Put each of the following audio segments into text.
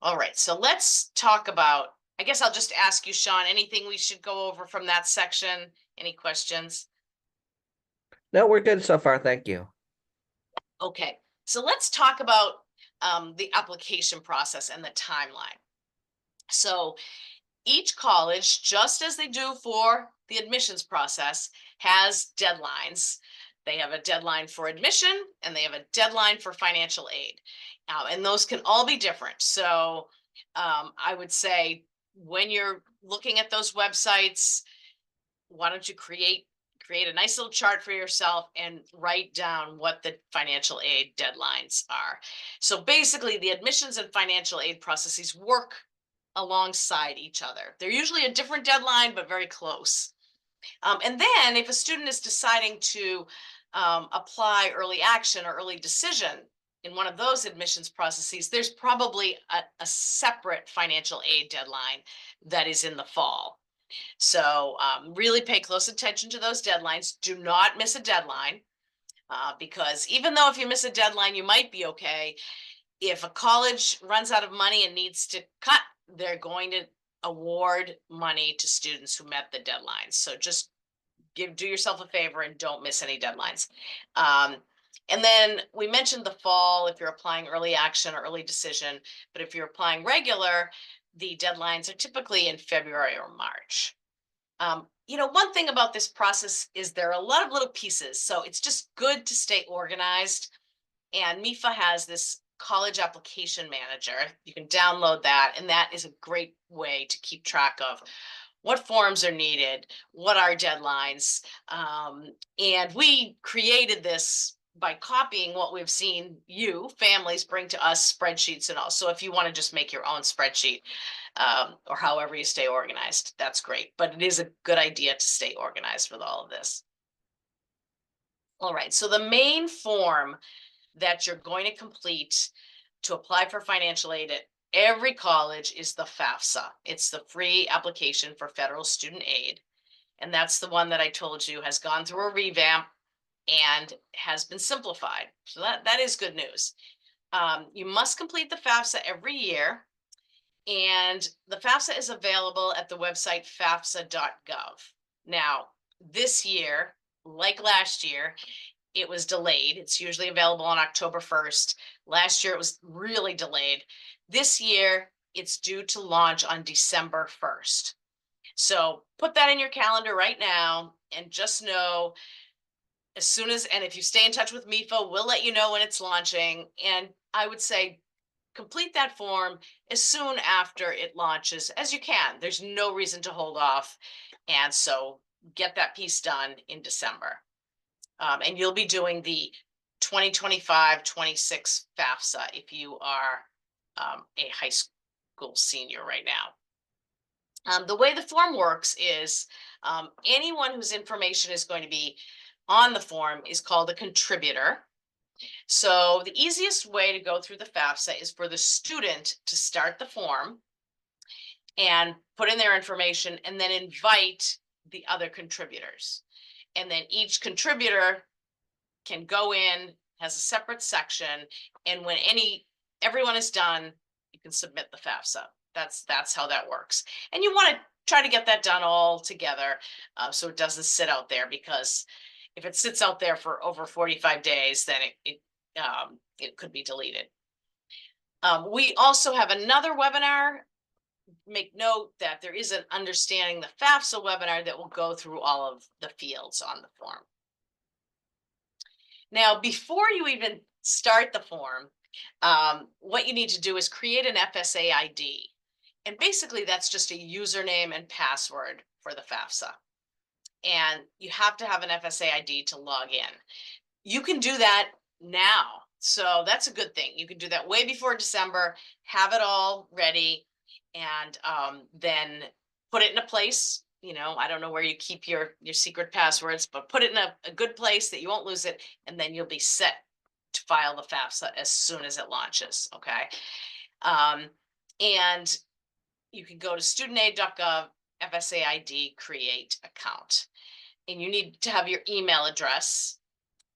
All right, so let's talk about, I guess I'll just ask you, Sean, anything we should go over from that section? Any questions? No, we're good so far. Thank you. Okay, so let's talk about the application process and the timeline. So each college, just as they do for the admissions process, has deadlines. They have a deadline for admission and they have a deadline for financial aid. And those can all be different. So I would say when you're looking at those websites, why don't you create a nice little chart for yourself and write down what the financial aid deadlines are. So basically the admissions and financial aid processes work alongside each other. They're usually a different deadline, but very close. And then if a student is deciding to apply early action or early decision in one of those admissions processes, there's probably a separate financial aid deadline that is in the fall. So really pay close attention to those deadlines. Do not miss a deadline because even though if you miss a deadline, you might be okay. If a college runs out of money and needs to cut, they're going to award money to students who met the deadlines. So just do yourself a favor and don't miss any deadlines. Um, and then we mentioned the fall if you're applying early action or early decision, but if you're applying regular, the deadlines are typically in February or March. One thing about this process is there are a lot of little pieces, so it's just good to stay organized. And MEFA has this college application manager. You can download that, and that is a great way to keep track of what forms are needed, what are deadlines. And we created this by copying what we've seen you families bring to us, spreadsheets and all. So if you want to just make your own spreadsheet, or however you stay organized, that's great. But it is a good idea to stay organized with all of this. All right, so the main form that you're going to complete to apply for financial aid at every college is the FAFSA. It's the free application for federal student aid. And that's the one that I told you has gone through a revamp and has been simplified. So that is good news. You must complete the FAFSA every year. And the FAFSA is available at the website fafsa.gov. Now, this year, like last year, it was delayed. It's usually available on October 1st. Last year, it was really delayed. This year, it's due to launch on December 1st. So put that in your calendar right now and just know as soon as, and if you stay in touch with MEFA, we'll let you know when it's launching. And I would say complete that form as soon after it launches as you can. There's no reason to hold off. And so get that piece done in December. And you'll be doing the 2025-26 FAFSA if you are a high school senior right now. The way the form works is anyone whose information is going to be on the form is called a contributor. So the easiest way to go through the FAFSA is for the student to start the form and put in their information and then invite the other contributors. And then each contributor can go in, has a separate section, and when everyone is done, you can submit the FAFSA. That's how that works. And you want to try to get that done all together so it doesn't sit out there, because if it sits out there for over 45 days, then it could be deleted. We also have another webinar. Make note that there is an Understanding the FAFSA webinar that will go through all of the fields on the form. Now, before you even start the form, what you need to do is create an FSA ID. And basically, that's just a username and password for the FAFSA. And you have to have an FSA ID to log in. You can do that now. So that's a good thing. You can do that way before December, have it all ready, and then put it in a place. I don't know where you keep your secret passwords, but put it in a good place that you won't lose it, and then you'll be set to file the FAFSA as soon as it launches. Okay. And you can go to studentaid.gov, FSA ID, create account. And you need to have your email address.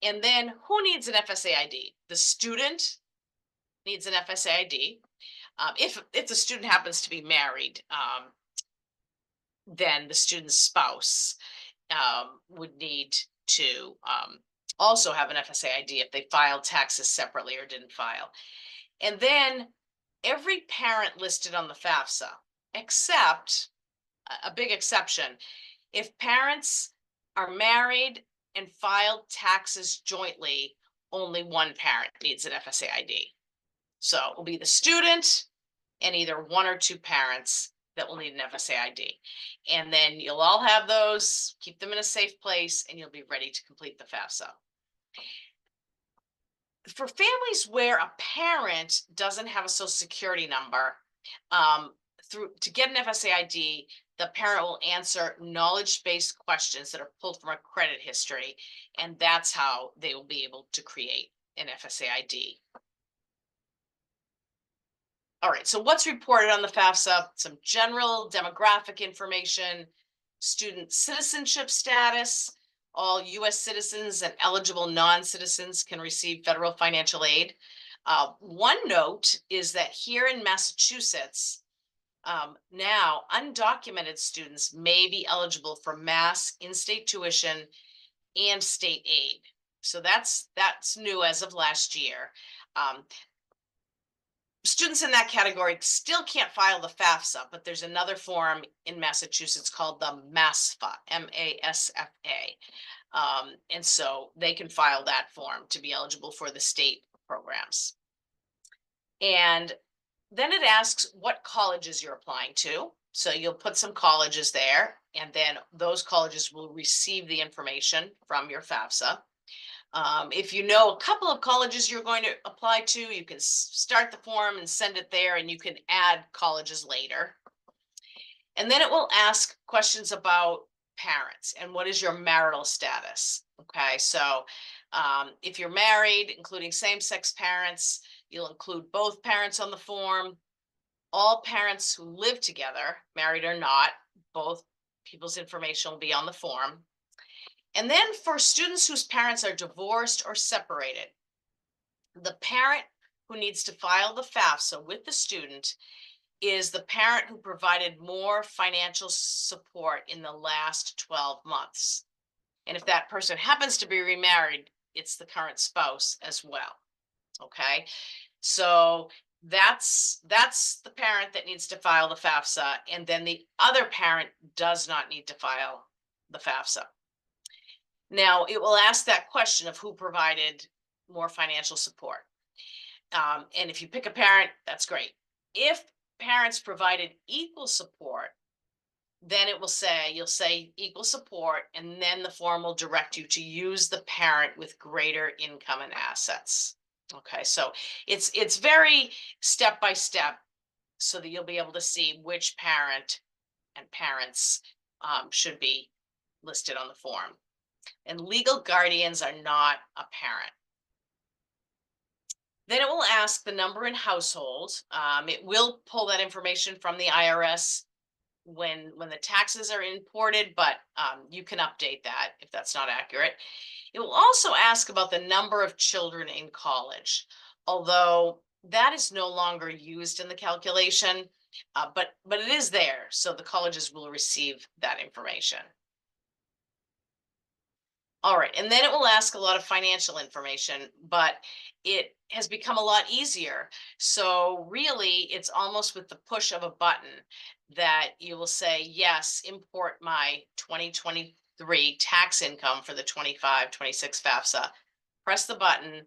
And then who needs an FSA ID? The student needs an FSA ID. If the student happens to be married, then the student's spouse would need to also have an FSA ID if they filed taxes separately or didn't file. And then every parent listed on the FAFSA, except a big exception, if parents are married and filed taxes jointly, only one parent needs an FSA ID. So it will be the student and either one or two parents that will need an FSA ID. And then you'll all have those, keep them in a safe place, and you'll be ready to complete the FAFSA. For families where a parent doesn't have a social security number, to get an FSA ID, the parent will answer knowledge-based questions that are pulled from a credit history, and that's how they will be able to create an FSA ID. All right, so what's reported on the FAFSA? Some general demographic information, student citizenship status. All US citizens and eligible non-citizens can receive federal financial aid. One note is that here in Massachusetts, now undocumented students may be eligible for mass in-state tuition and state aid. So that's new as of last year. Students in that category still can't file the FAFSA, but there's another form in Massachusetts called the MEFA, M-A-S-F-A. And so they can file that form to be eligible for the state programs. And then it asks what colleges you're applying to. So you'll put some colleges there, and then those colleges will receive the information from your FAFSA. If you know a couple of colleges you're going to apply to, you can start the form and send it there, and you can add colleges later. And then it will ask questions about parents and what is your marital status. Okay, so if you're married, including same-sex parents, you'll include both parents on the form. All parents who live together, married or not, both people's information will be on the form. And then for students whose parents are divorced or separated, the parent who needs to file the FAFSA with the student is the parent who provided more financial support in the last 12 months. And if that person happens to be remarried, it's the current spouse as well. Okay, so that's the parent that needs to file the FAFSA, and then the other parent does not need to file the FAFSA. Now, it will ask that question of who provided more financial support. And if you pick a parent, that's great. If parents provided equal support, then it will say, you'll say equal support, and then the form will direct you to use the parent with greater income and assets. Okay, so it's very step by step, so that you'll be able to see which parent and parents should be listed on the form. And legal guardians are not a parent. Then it will ask the number in household. It will pull that information from the IRS when the taxes are imported, but you can update that if that's not accurate. It will also ask about the number of children in college, although that is no longer used in the calculation, but it is there, so the colleges will receive that information. All right, and then it will ask a lot of financial information, but it has become a lot easier. So really, it's almost with the push of a button that you will say, yes, import my 2023 tax income for the 25-26 FAFSA. Press the button.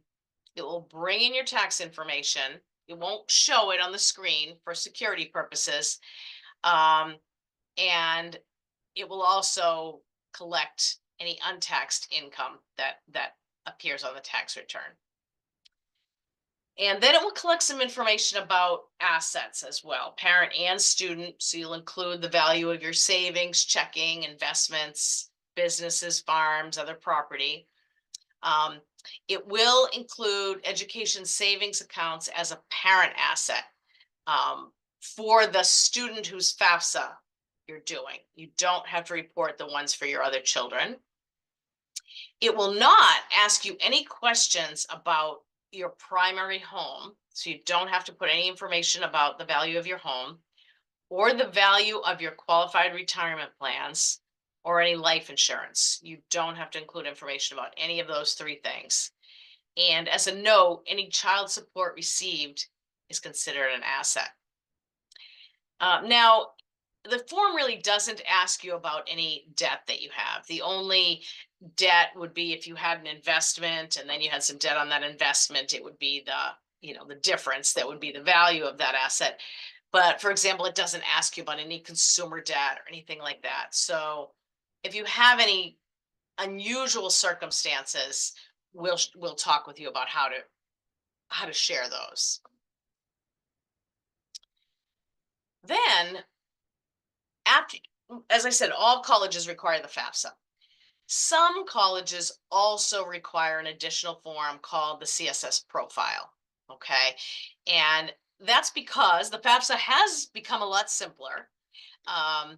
It will bring in your tax information. It won't show it on the screen for security purposes. And it will also collect any untaxed income that appears on the tax return. And then it will collect some information about assets as well, parent and student. So you'll include the value of your savings, checking, investments, businesses, farms, other property. It will include education savings accounts as a parent asset for the student whose FAFSA you're doing. You don't have to report the ones for your other children. It will not ask you any questions about your primary home, so you don't have to put any information about the value of your home, or the value of your qualified retirement plans, or any life insurance. You don't have to include information about any of those three things. And as a note, any child support received is considered an asset. Now, the form really doesn't ask you about any debt that you have. The only debt would be if you had an investment and then you had some debt on that investment, it would be the difference that would be the value of that asset. But for example, it doesn't ask you about any consumer debt or anything like that. So if you have any unusual circumstances, we'll talk with you about how to share those. Then after, as I said, all colleges require the FAFSA. Some colleges also require an additional form called the CSS profile. Okay. And that's because the FAFSA has become a lot simpler. Um,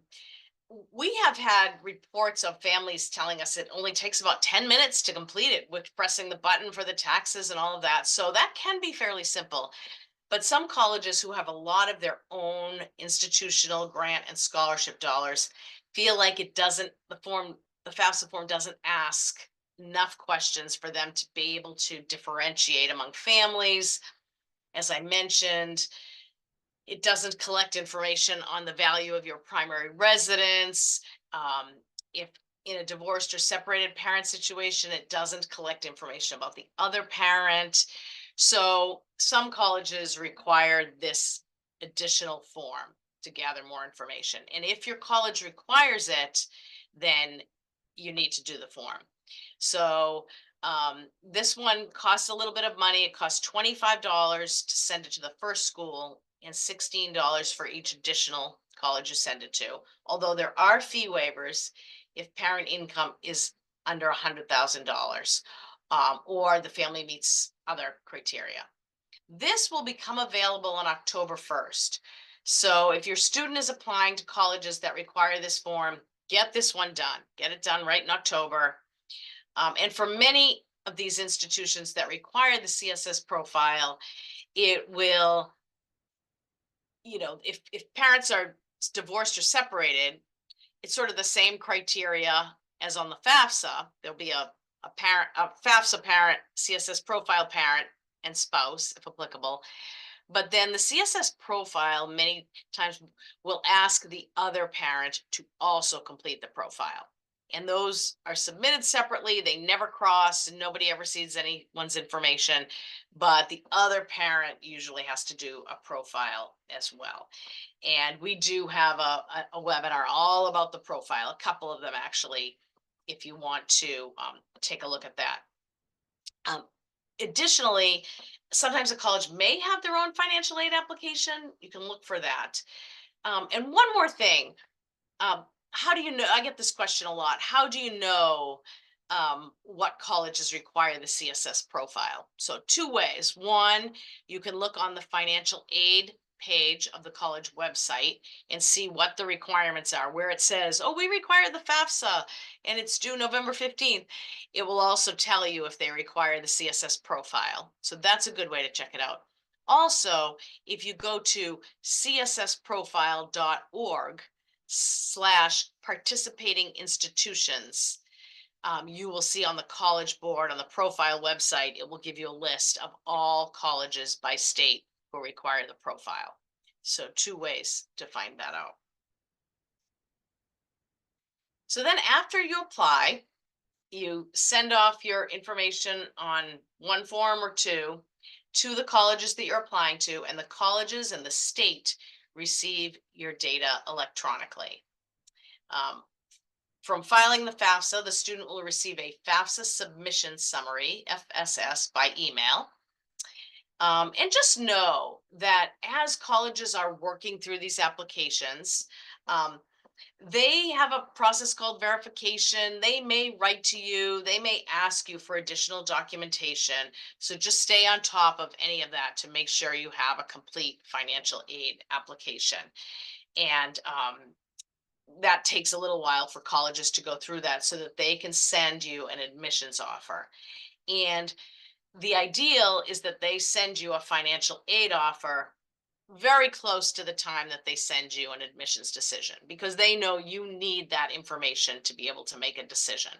we have had reports of families telling us it only takes about 10 minutes to complete it with pressing the button for the taxes and all of that. So that can be fairly simple. But some colleges who have a lot of their own institutional grant and scholarship dollars feel like the FAFSA form doesn't ask enough questions for them to be able to differentiate among families. As I mentioned, it doesn't collect information on the value of your primary residence. If in a divorced or separated parent situation, it doesn't collect information about the other parent. So some colleges require this additional form to gather more information. And if your college requires it, then you need to do the form. So this one costs a little bit of money. It costs $25 to send it to the first school and $16 for each additional college you send it to. Although there are fee waivers if parent income is under $100,000 or the family meets other criteria. This will become available on October 1st. So if your student is applying to colleges that require this form, get this one done. Get it done right in October. And for many of these institutions that require the CSS profile, it will, if parents are divorced or separated, it's sort of the same criteria as on the FAFSA. There'll be a FAFSA parent, CSS profile parent, and spouse, if applicable. But then the CSS profile many times will ask the other parent to also complete the profile. And those are submitted separately. They never cross, and nobody ever sees anyone's information. But the other parent usually has to do a profile as well. And we do have a webinar all about the profile, a couple of them actually, if you want to take a look at that. Additionally, sometimes a college may have their own financial aid application. You can look for that. And one more thing, how do you know? I get this question a lot. How do you know what colleges require the CSS profile? So two ways. One, you can look on the financial aid page of the college website and see what the requirements are, where it says, oh, we require the FAFSA and it's due November 15th. It will also tell you if they require the CSS profile. So that's a good way to check it out. Also, if you go to cssprofile.org/participating institutions, you will see on the College Board, on the profile website, it will give you a list of all colleges by state who require the profile. So two ways to find that out. So then after you apply, you send off your information on one form or two to the colleges that you're applying to, and the colleges and the state receive your data electronically. From filing the FAFSA, the student will receive a FAFSA submission summary, FSS, by email. And just know that as colleges are working through these applications, they have a process called verification. They may write to you, they may ask you for additional documentation. So just stay on top of any of that to make sure you have a complete financial aid application. And that takes a little while for colleges to go through that so that they can send you an admissions offer. And the ideal is that they send you a financial aid offer very close to the time that they send you an admissions decision, because they know you need that information to be able to make a decision.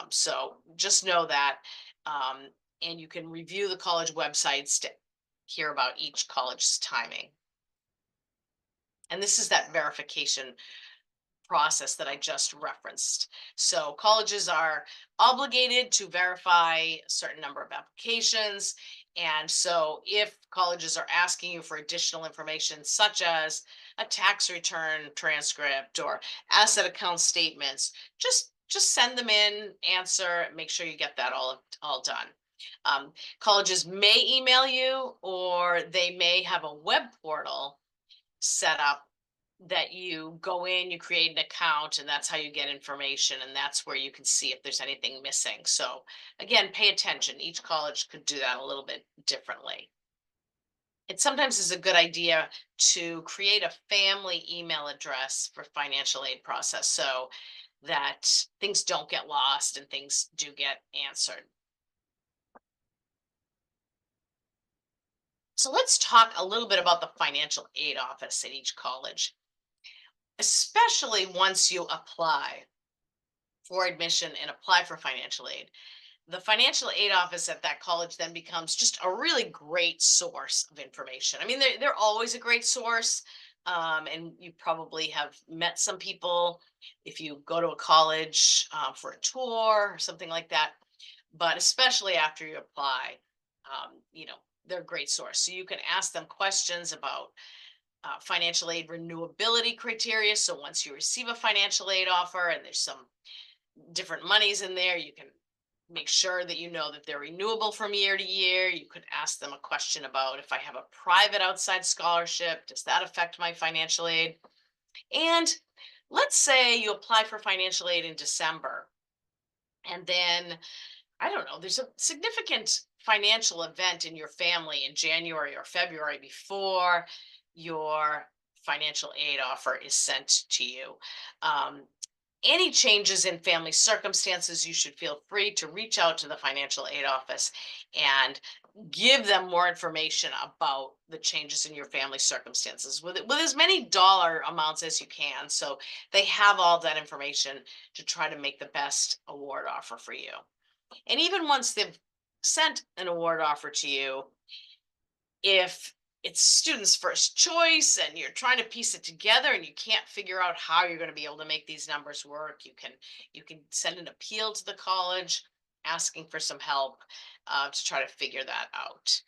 So just know that, um, and you can review the college websites to hear about each college's timing. And this is that verification process that I just referenced. So colleges are obligated to verify a certain number of applications. And so if colleges are asking you for additional information, such as a tax return transcript or asset account statements, just send them in, answer, make sure you get that all done. Colleges may email you, or they may have a web portal set up that you go in, you create an account, and that's how you get information. And that's where you can see if there's anything missing. So again, pay attention. Each college could do that a little bit differently. It sometimes is a good idea to create a family email address for financial aid process so that things don't get lost and things do get answered. So let's talk a little bit about the financial aid office at each college, especially once you apply for admission and apply for financial aid. The financial aid office at that college then becomes just a really great source of information. I mean, they're always a great source. And you probably have met some people if you go to a college for a tour or something like that. But especially after you apply, they're a great source. So you can ask them questions about financial aid renewability criteria. So once you receive a financial aid offer and there's some different monies in there, you can make sure that you know that they're renewable from year to year. You could ask them a question about, if I have a private outside scholarship, does that affect my financial aid? And let's say you apply for financial aid in December, and then, I don't know, there's a significant financial event in your family in January or February before your financial aid offer is sent to you. Um, any changes in family circumstances, you should feel free to reach out to the financial aid office and give them more information about the changes in your family circumstances with as many dollar amounts as you can. So they have all that information to try to make the best award offer for you. And even once they've sent an award offer to you, if it's students' first choice and you're trying to piece it together and you can't figure out how you're going to be able to make these numbers work, you can send an appeal to the college asking for some help to try to figure that out.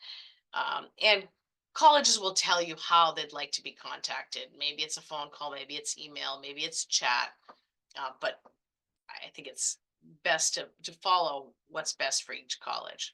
And colleges will tell you how they'd like to be contacted. Maybe it's a phone call, maybe it's email, maybe it's chat. But I think it's best to follow what's best for each college.